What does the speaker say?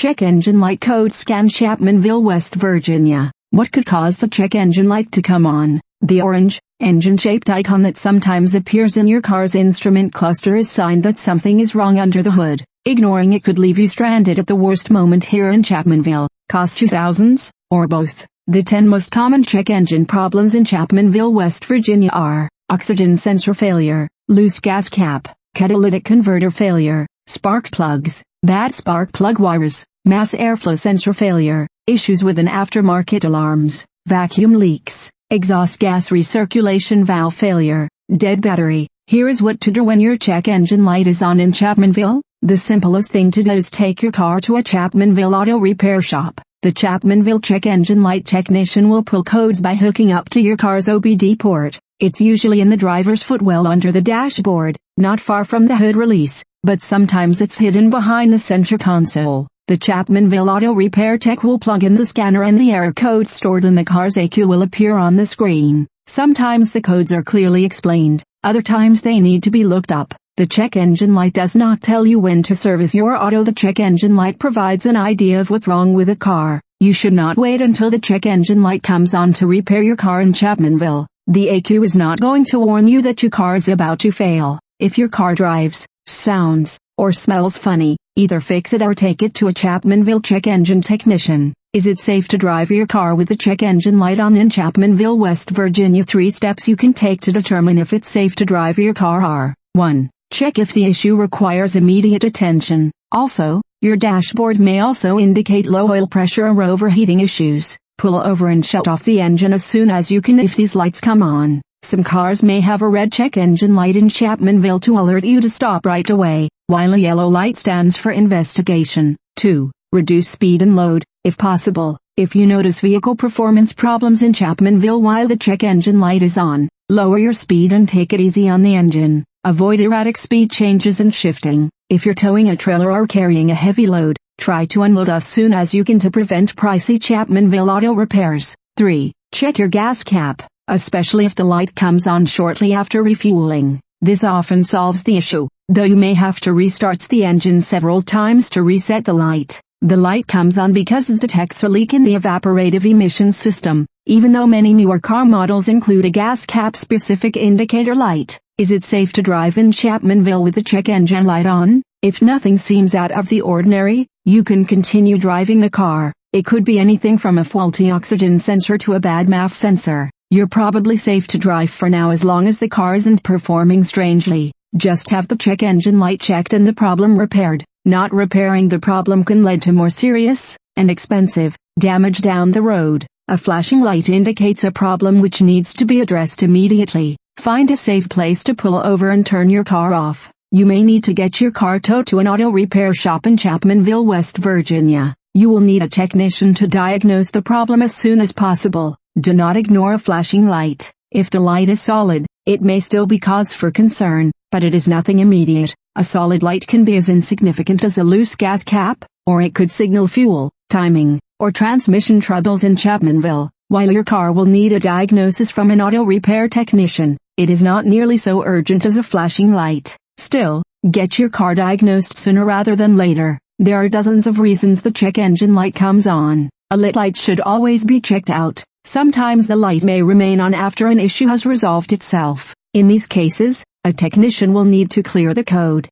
Check engine light code scan Chapmanville, West Virginia. What could cause the check engine light to come on? The orange, engine-shaped icon that sometimes appears in your car's instrument cluster is sign that something is wrong under the hood. Ignoring it could leave you stranded at the worst moment here in Chapmanville, cost you thousands, or both. The 10 most common check engine problems in Chapmanville, West Virginia are: oxygen sensor failure, loose gas cap, catalytic converter failure, spark plugs, bad spark plug wires, mass airflow sensor failure, issues with an aftermarket alarms, vacuum leaks, exhaust gas recirculation valve failure, dead battery. Here is what to do when your check engine light is on in Chapmanville. The simplest thing to do is take your car to a Chapmanville auto repair shop. The Chapmanville check engine light technician will pull codes by hooking up to your car's OBD port. It's usually in the driver's footwell under the dashboard, not far from the hood release, but sometimes it's hidden behind the center console. The Chapmanville auto repair tech will plug in the scanner and the error code stored in the car's ECU will appear on the screen. Sometimes the codes are clearly explained, other times they need to be looked up. The check engine light does not tell you when to service your auto. The check engine light provides an idea of what's wrong with a car. You should not wait until the check engine light comes on to repair your car in Chapmanville. The ECU is not going to warn you that your car is about to fail. If your car drives, sounds, or smells funny, either fix it or take it to a Chapmanville check engine technician. Is it safe to drive your car with the check engine light on in Chapmanville, West Virginia? 3 steps you can take to determine if it's safe to drive your car are: 1. Check if the issue requires immediate attention. Also, your dashboard may also indicate low oil pressure or overheating issues. Pull over and shut off the engine as soon as you can if these lights come on. Some cars may have a red check engine light in Chapmanville to alert you to stop right away, while a yellow light stands for investigation. 2. Reduce speed and load, if possible. If you notice vehicle performance problems in Chapmanville while the check engine light is on, lower your speed and take it easy on the engine. Avoid erratic speed changes and shifting. If you're towing a trailer or carrying a heavy load, try to unload as soon as you can to prevent pricey Chapmanville auto repairs. 3. Check your gas cap, especially if the light comes on shortly after refueling. This often solves the issue, though you may have to restart the engine several times to reset the light. The light comes on because it detects a leak in the evaporative emission system, even though many newer car models include a gas cap-specific indicator light. Is it safe to drive in Chapmanville with the check engine light on? If nothing seems out of the ordinary, you can continue driving the car. It could be anything from a faulty oxygen sensor to a bad MAF sensor. You're probably safe to drive for now as long as the car isn't performing strangely. Just have the check engine light checked and the problem repaired. Not repairing the problem can lead to more serious and expensive damage down the road. A flashing light indicates a problem which needs to be addressed immediately. Find a safe place to pull over and turn your car off. You may need to get your car towed to an auto repair shop in Chapmanville, West Virginia. You will need a technician to diagnose the problem as soon as possible. Do not ignore a flashing light. If the light is solid, it may still be cause for concern, but it is nothing immediate. A solid light can be as insignificant as a loose gas cap, or it could signal fuel, timing, or transmission troubles in Chapmanville. While your car will need a diagnosis from an auto repair technician, it is not nearly so urgent as a flashing light. Still, get your car diagnosed sooner rather than later. There are dozens of reasons the check engine light comes on. A lit light should always be checked out. Sometimes the light may remain on after an issue has resolved itself. In these cases, a technician will need to clear the code.